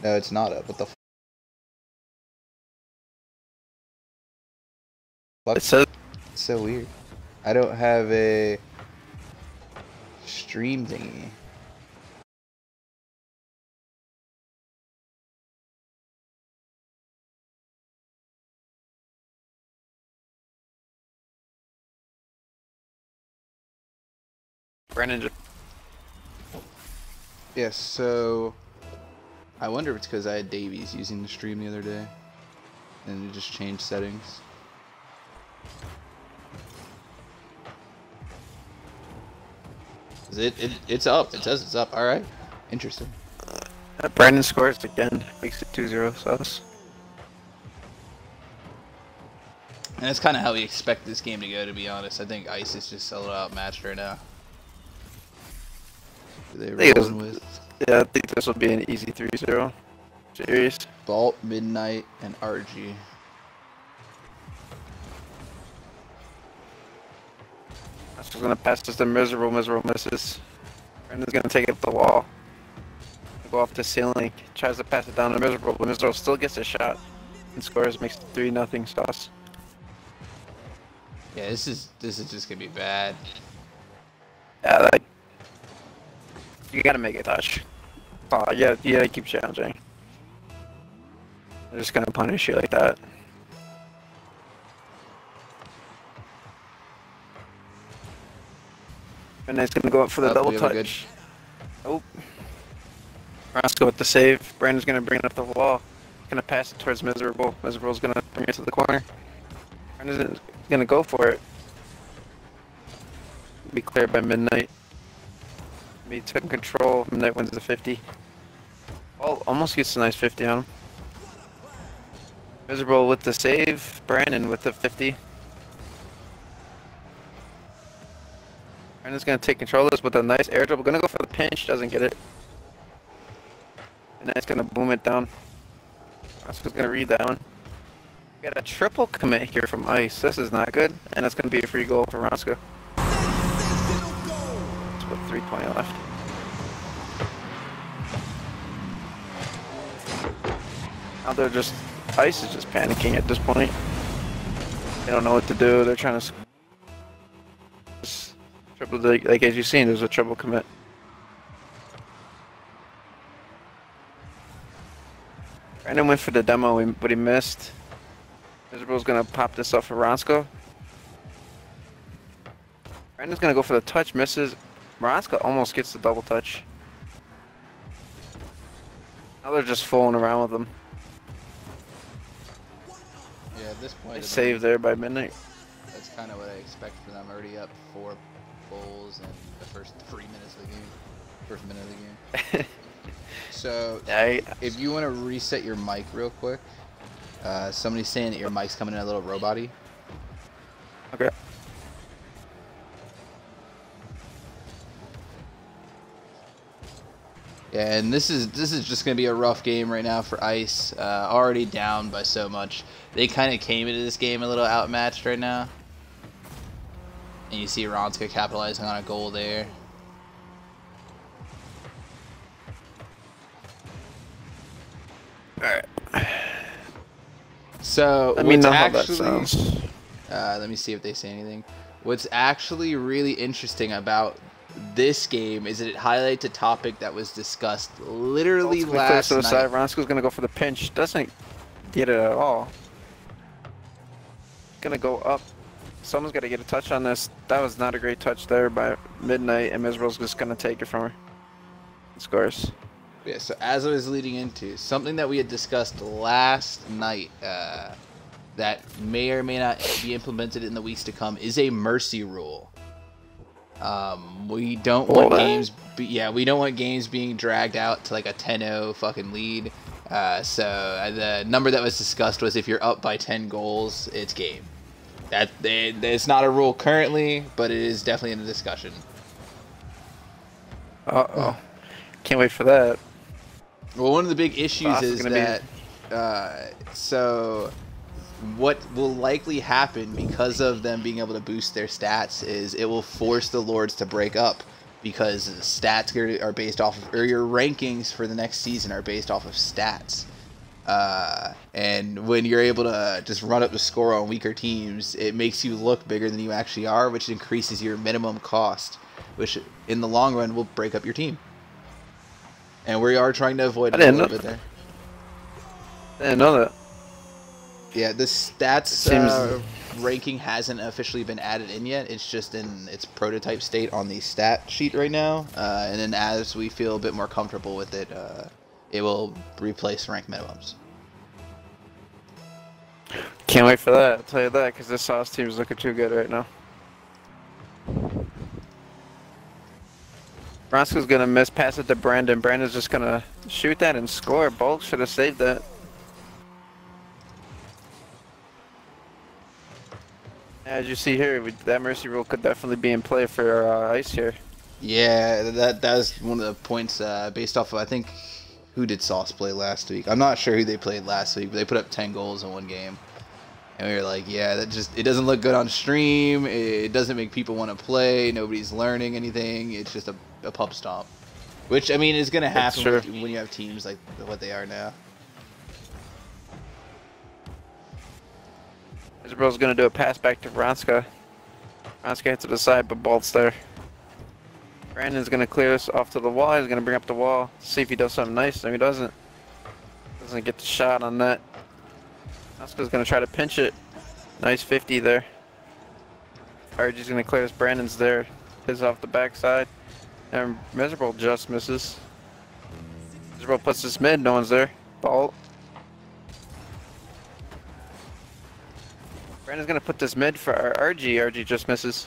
No, it's not up. What the fuck? It says It's so weird. I don't have a stream thingy. Brandon just Yes, so I wonder if it's because I had Davies using the stream the other day, and it just changed settings. It's up. It says it's up. All right, interesting. Brandon scores again, makes it 2-0 Sus. And that's kind of how we expect this game to go, to be honest. I think Ice is just a little outmatched right now. Who are they rolling with? Yeah, I think this will be an easy 3-0 series. Bolt, Midnight, and RG. That's just gonna pass this to Miserable. Miserable misses. Brandon's gonna take it up the wall. Go off the ceiling. Tries to pass it down to Miserable, but Miserable still gets a shot and scores. Makes it 3-0 Sauce. Yeah, this is just gonna be bad. Yeah, like you gotta make it touch. Oh, yeah, you gotta keep challenging. They're just gonna punish you like that. And it's gonna go up for the double touch. Oh. Roscoe with the save. Brandon's gonna bring it up the wall. Gonna pass it towards Miserable. Miserable's gonna bring it to the corner. Brandon's gonna go for it. Be cleared by Midnight. Be taking control. Midnight wins the 50. Oh, almost gets a nice 50 on him. Miserable with the save. Brandon with the 50. Brandon's gonna take control of this with a nice air dribble. Gonna go for the pinch. Doesn't get it. And then it's gonna boom it down. Roscoe's gonna read that one. We got a triple commit here from Ice. This is not good. And that's gonna be a free goal for Roscoe. It's with 3:20 left. Now they're just, Ice is just panicking at this point. They don't know what to do. They're trying to triple, like as you've seen, there's a triple commit. Brandon went for the demo, but he missed. Miserable's gonna pop this up for Roscoe. Brandon's gonna go for the touch, misses. Roscoe almost gets the double touch. Now they're just fooling around with him. Yeah, at this point, Nice save there by Midnight. That's kind of what I expect from them. Already up 4 goals in the first 3 minutes of the game. First minute of the game. So, if you want to reset your mic real quick, somebody's saying that your mic's coming in a little robot-y. Okay. Yeah, and this is just gonna be a rough game right now for Ice. Already down by so much. They kind of came into this game a little outmatched right now. And you see Ronska capitalizing on a goal there. Alright. So, let me know how that sounds. Let me see if they say anything. What's actually really interesting about this game is that it highlights a topic that was discussed literally last night. Side. Roscoe's gonna go for the pinch. Doesn't get it at all. Gonna go up. Someone's gotta get a touch on this. That was not a great touch there by Midnight, and Miserable's just gonna take it from her. Scores. Yeah, so as I was leading into, something that we had discussed last night that may or may not be implemented in the weeks to come is a mercy rule. We don't want games we don't want games being dragged out to like a 10-0 fucking lead. So the number that was discussed was if you're up by 10 goals, it's game. It's not a rule currently, but it is definitely in the discussion. Uh-oh. Can't wait for that. Well, one of the big issues is that, so what will likely happen because of them being able to boost their stats is it will force the Lords to break up because the stats are based off of, or your rankings for the next season are based off of stats. And when you're able to just run up the score on weaker teams, it makes you look bigger than you actually are, which increases your minimum cost, which in the long run will break up your team. And we are trying to avoid it a little bit there. I didn't know that. Yeah, the stats ranking hasn't officially been added in yet. It's just in its prototype state on the stat sheet right now. And then as we feel a bit more comfortable with it, it will replace rank minimums. Can't wait for that, I'll tell you that, because this Sauce team is looking too good right now. Bronsko's going to miss, pass it to Brandon. Brandon's just going to shoot that and score. Bolt should have saved that. As you see here, that mercy rule could definitely be in play for Ice here. Yeah, that was one of the points based off of, I think, who did Sauce play last week? I'm not sure who they played last week, but they put up 10 goals in one game. And we were like, yeah, it doesn't look good on stream. It doesn't make people want to play. Nobody's learning anything. It's just a pub stomp. Which, I mean, is going to happen when you have teams like what they are now. Isabel's going to do a pass back to Vronska. Vronska hits to the side, but Bolt's there. Brandon's going to clear this off to the wall. He's going to bring up the wall. See if he does something nice. No, he doesn't. Doesn't get the shot on that. Vronska's going to try to pinch it. Nice 50 there. RG's going to clear this. Brandon's there. His off the backside. And Miserable just misses. Miserable puts this mid. No one's there. Bolt. Brandon's going to put this mid for our RG. RG just misses.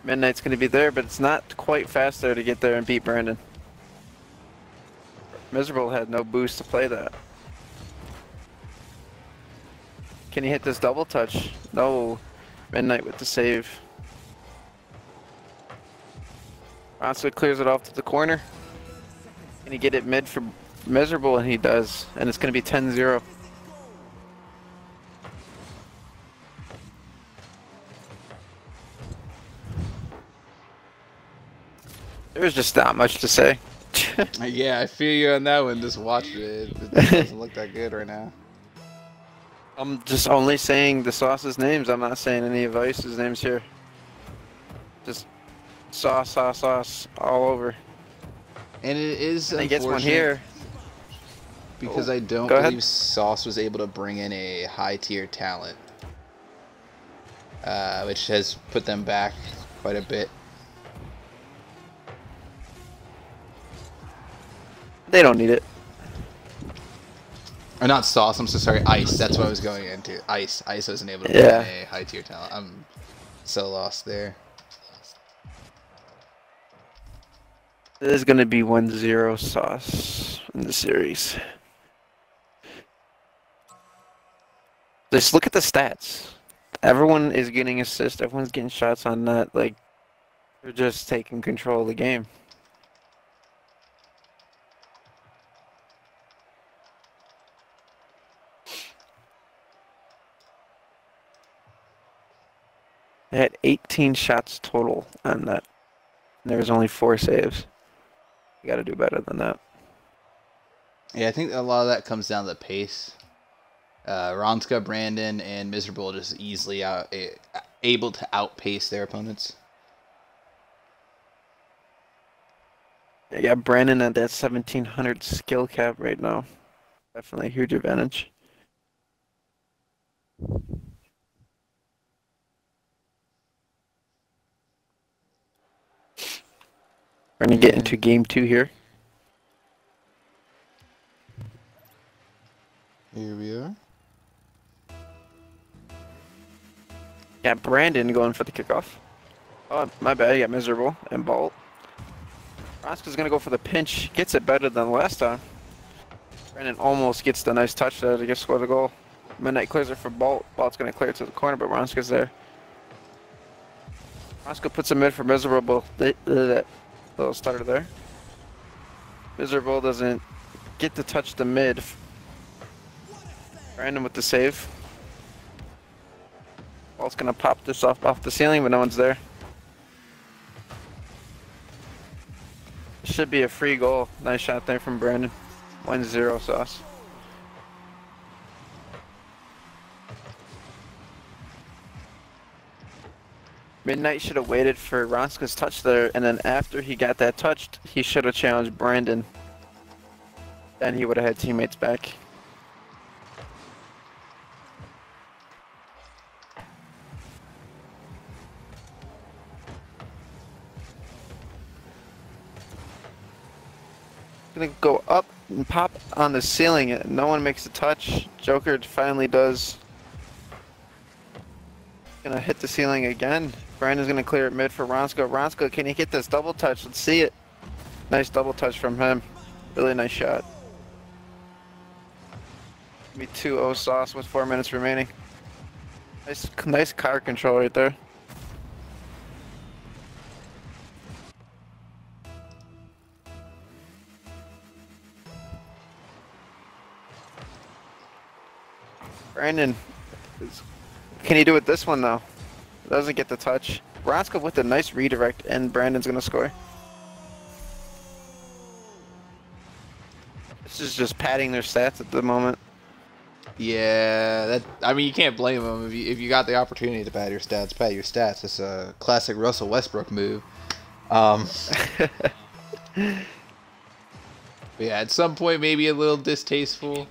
Midnight's going to be there, but it's not quite fast there to get there and beat Brandon. Miserable had no boost to play that. Can he hit this double touch? No. Midnight with the save. Ronso clears it off to the corner. Can he get it mid for Miserable? And he does. And it's going to be 10-0. There's just not much to say. Yeah, I feel you on that one. Just watch it. It doesn't look that good right now. I'm just only saying the Sauce's names. I'm not saying any of Ice's names here. Just sauce, sauce, sauce all over. And it is unfortunate. He gets one here. Because I don't believe Sauce was able to bring in a high tier talent. Which has put them back quite a bit. They don't need it. Or not Sauce, I'm so sorry, Ice. That's what I was going into. Ice. Ice wasn't able to bring in a high tier talent. I'm so lost there. There's going to be 1-0 Sauce in the series. Just look at the stats. Everyone is getting assists. Everyone's getting shots on net. Like, they're just taking control of the game. They had 18 shots total on that. And there was only 4 saves. You got to do better than that. Yeah, I think a lot of that comes down to the pace. Ronska, Brandon, and Miserable just easily able to outpace their opponents. Yeah, got Brandon at that 1700 skill cap right now. Definitely a huge advantage. We're going to get into game 2 here. Here we are. Got Brandon going for the kickoff. Oh, my bad. You got Miserable and Bolt. Ronska's going to go for the pinch. Gets it better than last time. Brandon almost gets the nice touch there to get score the goal. Midnight clears it for Bolt. Bolt's going to clear it to the corner, but Ronska's there. Ronska puts a mid for Miserable. Little stutter there. Miserable doesn't get to touch the mid. Brandon with the save. Ball's gonna pop this off the ceiling, but no one's there. should be a free goal. Nice shot there from Brandon. 1-0 Sauce. Midnight should have waited for Ronska's touch there, and then after he got that touched, he should have challenged Brandon. Then he would have had teammates back. Gonna go up and pop on the ceiling. No one makes a touch. Joker finally does. Gonna hit the ceiling again. Brandon's gonna clear it mid for Ronska. Ronska, can he get this double touch? Let's see it. Nice double touch from him. Really nice shot. Be 2-0 Sauce with 4 minutes remaining. Nice car control right there. Brandon, can he do it this one though? Doesn't get the touch. Ronska with a nice redirect, and Brandon's gonna score. This is just padding their stats at the moment. Yeah, I mean, you can't blame them if you got the opportunity to pad your stats. Pad your stats. It's a classic Russell Westbrook move. But yeah, at some point maybe a little distasteful.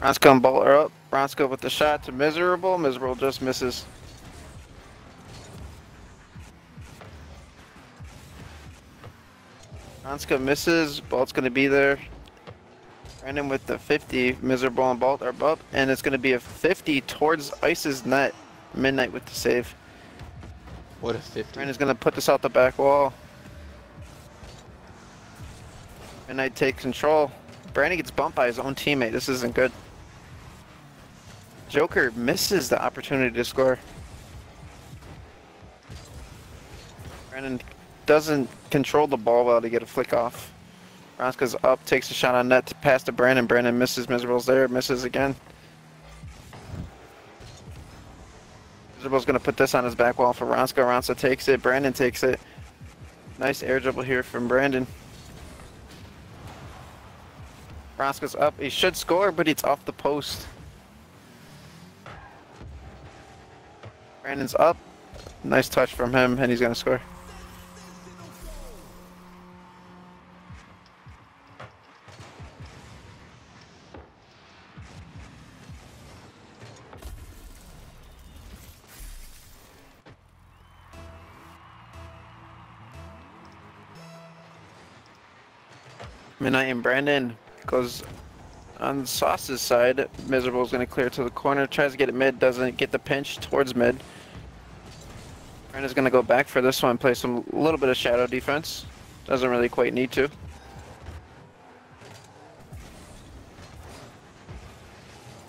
Ronska and Bolt are up. Ronska with the shot to Miserable. Miserable just misses. Ronska misses. Bolt's going to be there. Brandon with the 50. Miserable and Bolt are up. And it's going to be a 50 towards Ice's net. Midnight with the save. What a 50. Brandon's going to put this out the back wall. Midnight takes control. Brandon gets bumped by his own teammate. This isn't good. Joker misses the opportunity to score. Brandon doesn't control the ball well to get a flick off. Ronska's up, takes a shot on net to pass to Brandon. Brandon misses. Miserable's there, misses again. Miserable's going to put this on his back wall for Ronska. Ronska takes it. Brandon takes it. Nice air dribble here from Brandon. Ronska's up. He should score, but it's off the post. Brandon's up. Nice touch from him, and he's going to score. Midnight and Brandon goes on Sauce's side. Miserable's going to clear to the corner, tries to get it mid, doesn't get the pinch towards mid. Brandon's going to go back for this one, play a little bit of shadow defense. Doesn't really quite need to.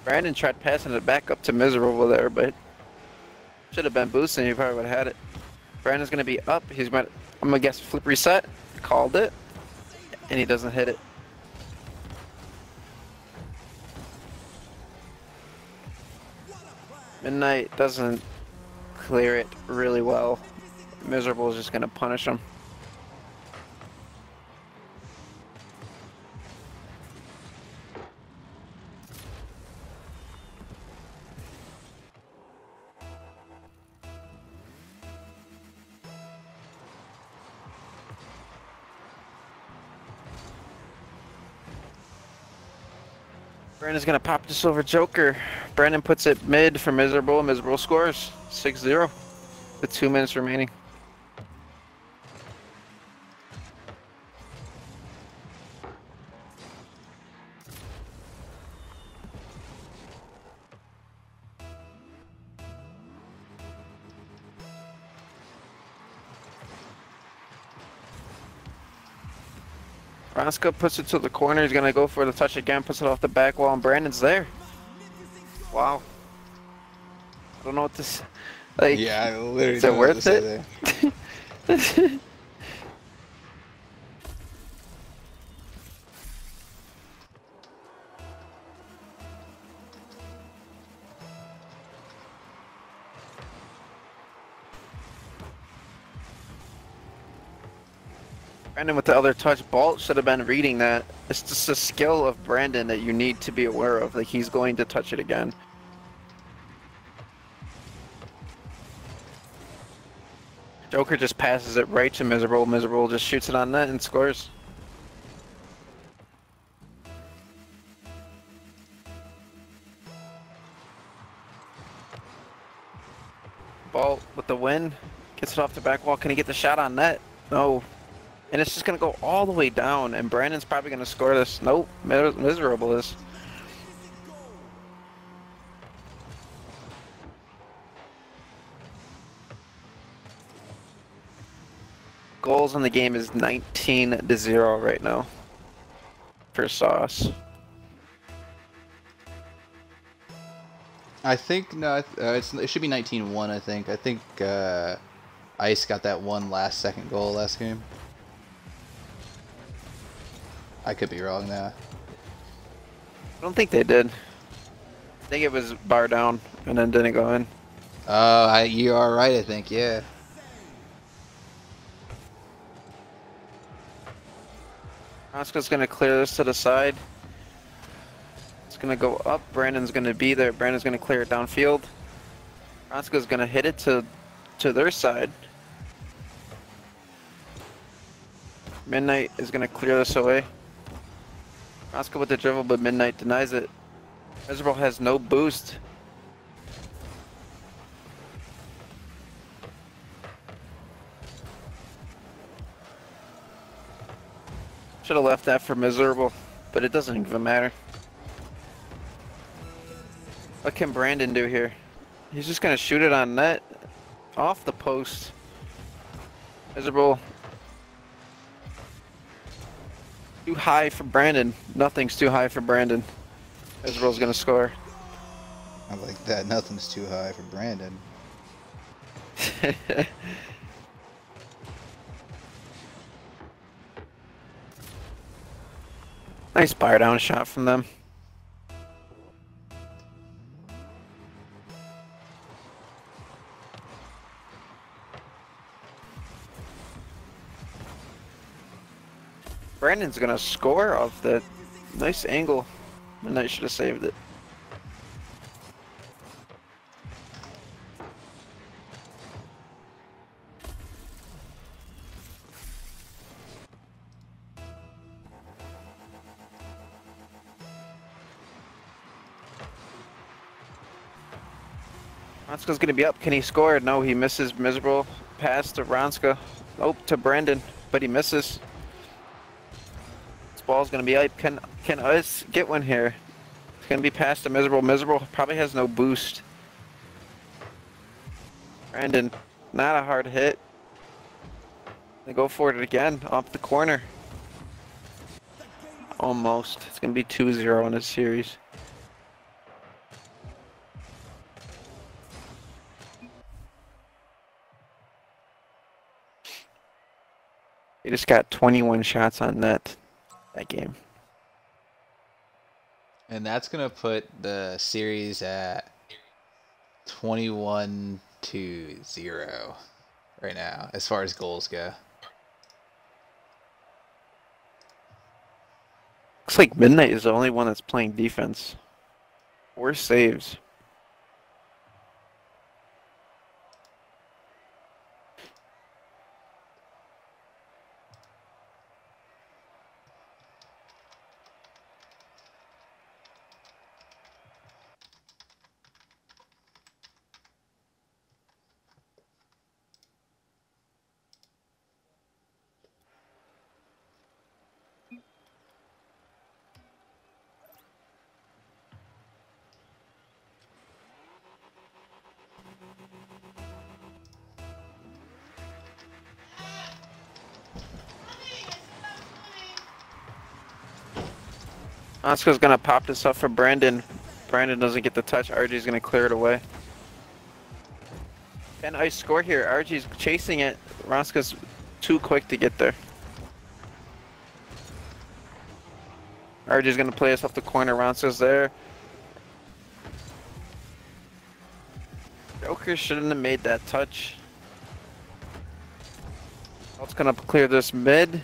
Brandon tried passing it back up to Miserable there, but should have been boosting, he probably would have had it. Brandon's going to be up, I'm going to guess flip reset, called it, and he doesn't hit it. Midnight doesn't clear it really well. Miserable is just going to punish him. Brandon's going to pop this over Joker. Brandon puts it mid for Miserable. Miserable scores 6-0 with 2 minutes remaining. Ronska puts it to the corner. He's going to go for the touch again, puts it off the back wall, and Brandon's there. Wow. I don't know what this... Like, yeah, I literally is it worth it? Brandon with the other touch. Bolt should have been reading that. It's just a skill of Brandon that you need to be aware of. Like, he's going to touch it again. Joker just passes it right to Miserable. Miserable just shoots it on net and scores. Ball with the win. Gets it off the back wall. Can he get the shot on net? No. And it's just going to go all the way down. And Brandon's probably going to score this. Nope. Miserable is. Goals in the game is 19-0 right now for Sauce. I think no, it should be 19-1. I think. I think Ice got that one last-second goal last game. I could be wrong now. I don't think they did. I think it was bar down and then didn't go in. Oh, you are right. I think, yeah. Oscar's gonna clear this to the side. It's gonna go up. Brandon's gonna be there. Brandon's gonna clear it downfield. Oscar's gonna hit it to their side. Midnight is gonna clear this away. Oscar with the dribble, but Midnight denies it. Miserable has no boost. Should have left that for Miserable, but it doesn't even matter. What can Brandon do here? He's just gonna shoot it on net, off the post. Miserable. Too high for Brandon. Nothing's too high for Brandon. Miserable's gonna score. I like that. Nothing's too high for Brandon. Nice bar down shot from them. Brandon's gonna score off that nice angle. Midnight should have saved it. Ronska's gonna be up. Can he score? No, he misses. Miserable pass to Ronska. Nope, to Brandon, but he misses. This ball's gonna be up. Can us get one here? It's gonna be passed to Miserable. Miserable probably has no boost. Brandon, not a hard hit. They go for it again, off the corner. Almost. It's gonna be 2-0 in this series. He just got 21 shots on net that game. And that's going to put the series at 21-0 right now, as far as goals go. Looks like Midnight is the only one that's playing defense. 4 saves. Oscar's gonna pop this up for Brandon. Brandon doesn't get the touch. RG's gonna clear it away. Can I score here? RG's chasing it. Ronska's too quick to get there. RG's gonna play us off the corner. Ronska's there. Joker shouldn't have made that touch. It's gonna clear this mid.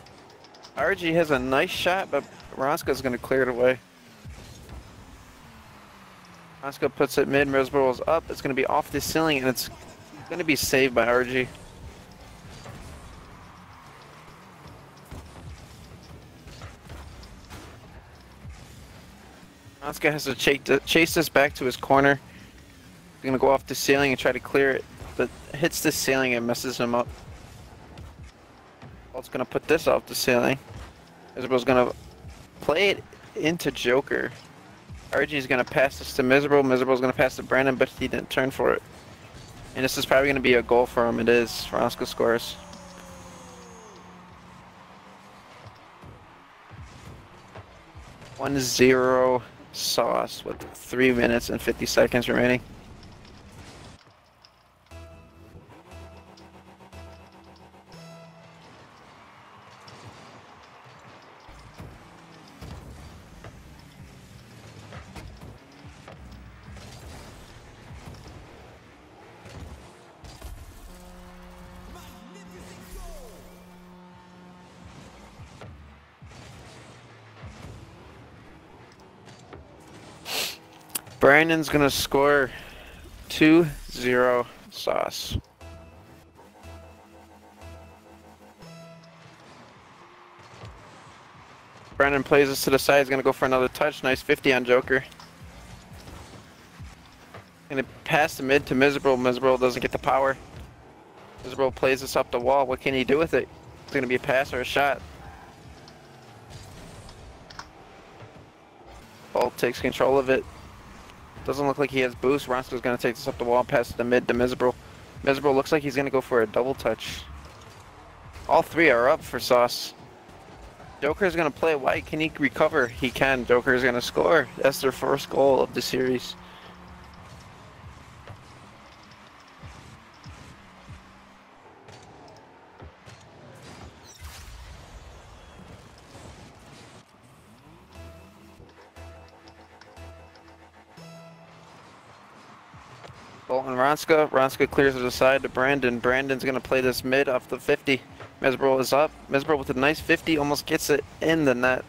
RG has a nice shot, but Ronska's going to clear it away. Ronska puts it mid, Miserable's up. It's going to be off the ceiling, and it's going to be saved by RG. Ronska has to chase this back to his corner. He's going to go off the ceiling and try to clear it, but hits the ceiling and messes him up. Bolt's going to put this off the ceiling. Miserable's going to play it into Joker. RG is going to pass this to Miserable. Miserable's going to pass to Brandon, but he didn't turn for it. And this is probably going to be a goal for him. It is. Ronska scores. (1-0) Sauce with 3 minutes and 50 seconds remaining. Brandon's gonna score 2-0 Sauce. Brandon plays this to the side, he's gonna go for another touch. Nice 50 on Joker. Gonna pass the mid to Miserable. Miserable doesn't get the power. Miserable plays this up the wall. What can he do with it? It's gonna be a pass or a shot. Bolt takes control of it. Doesn't look like he has boost. Ronska's going to take this up the wall, pass the mid to Miserable. Miserable looks like he's going to go for a double touch. All three are up for Sauce. Joker's going to play it wide. Can he recover? He can. Joker's going to score. That's their first goal of the series. Bolt and Ronska. Ronska clears it aside to Brandon. Brandon's going to play this mid off the 50. Miserable is up. Miserable with a nice 50. Almost gets it in the net.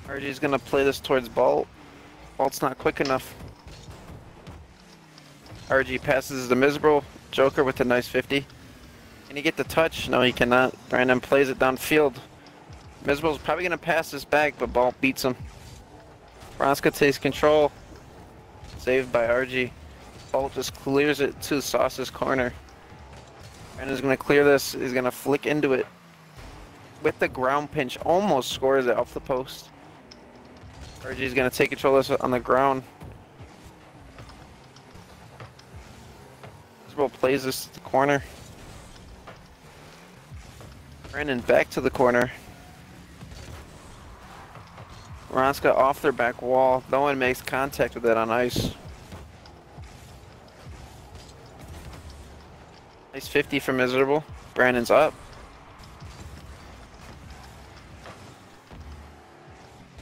RG's going to play this towards Bolt. Bolt's not quick enough. RG passes to Miserable. Joker with a nice 50. Can he get the touch? No, he cannot. Brandon plays it downfield. Miserable's probably going to pass this back, but Bolt beats him. Ronska takes control. Saved by RG. Bolt just clears it to Sauce's corner. Brandon's going to clear this. He's going to flick into it. With the ground pinch, almost scores it off the post. RG's going to take control of this on the ground. Miserable plays this to the corner. Brandon back to the corner. Ronska off their back wall. No one makes contact with it on ice. Nice 50 for Miserable. Brandon's up.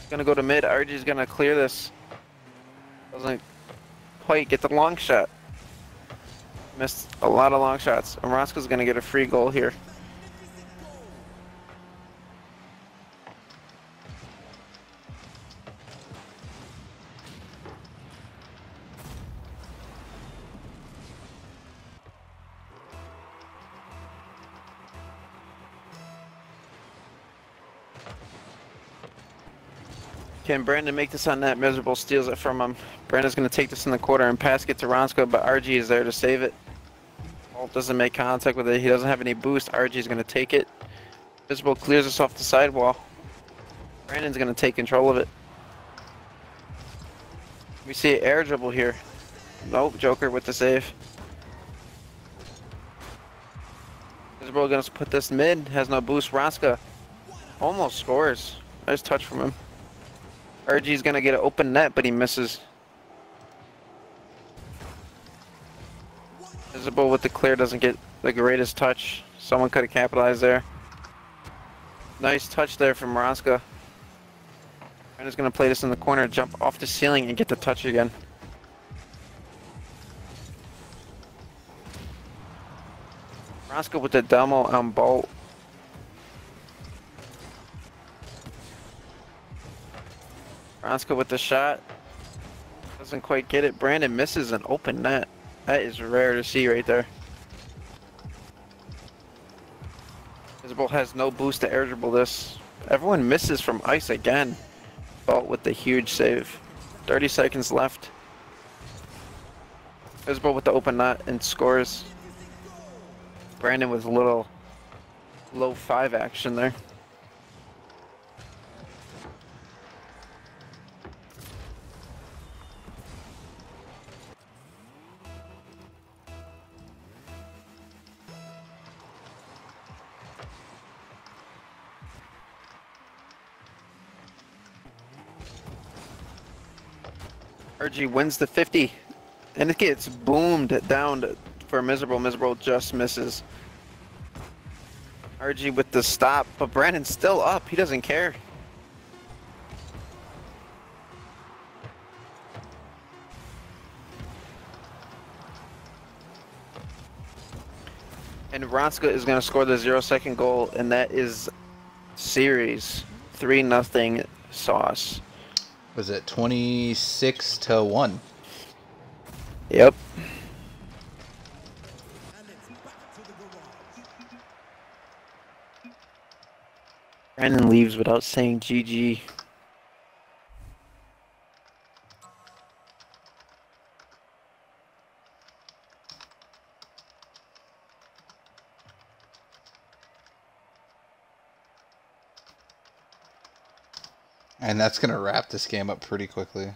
Gonna go to mid. RG's gonna clear this. Doesn't quite get the long shot. Missed a lot of long shots. And Ronska's gonna get a free goal here. Can Brandon make this on net? Miserable steals it from him. Brandon's going to take this in the corner and pass it to Ronska, but RG is there to save it. Bolt doesn't make contact with it. He doesn't have any boost. RG is going to take it. Miserable clears this off the sidewall. Brandon's going to take control of it. We see an air dribble here. Nope, Joker with the save. Miserable going to put this mid. Has no boost. Ronska almost scores. Nice touch from him. RG's gonna get an open net, but he misses. Miserable with the clear doesn't get the greatest touch. Someone could have capitalized there. Nice touch there from Ronska. Brandon's gonna play this in the corner, jump off the ceiling, and get the touch again. Roscoe with the demo on Bolt. Roscoe with the shot. Doesn't quite get it. Brandon misses an open net. That is rare to see right there. Visible has no boost to air dribble this. Everyone misses from ice again. Bolt with the huge save. 30 seconds left. Visible with the open net and scores. Brandon with a little low 5 action there. RG wins the 50, and it gets boomed down for Miserable. Miserable just misses. RG with the stop, but Brandon's still up. He doesn't care. And Ronska is going to score the 0-second goal, and that is series 3-0 Sauce. Was it 26-1? Yep. Brandon leaves without saying GG. And that's going to wrap this game up pretty quickly.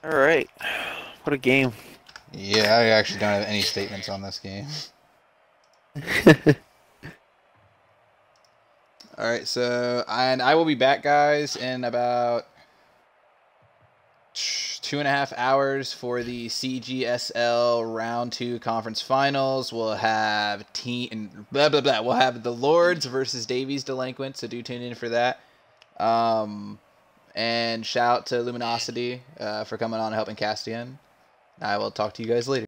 All right. What a game. Yeah, I actually don't have any statements on this game. All right, so I will be back, guys, in about 2.5 hours for the CGSL Round 2 Conference Finals. We'll have We'll have the Lords versus Davies Delinquent, so do tune in for that. And shout out to Luminosity for coming on and helping Castian. I will talk to you guys later.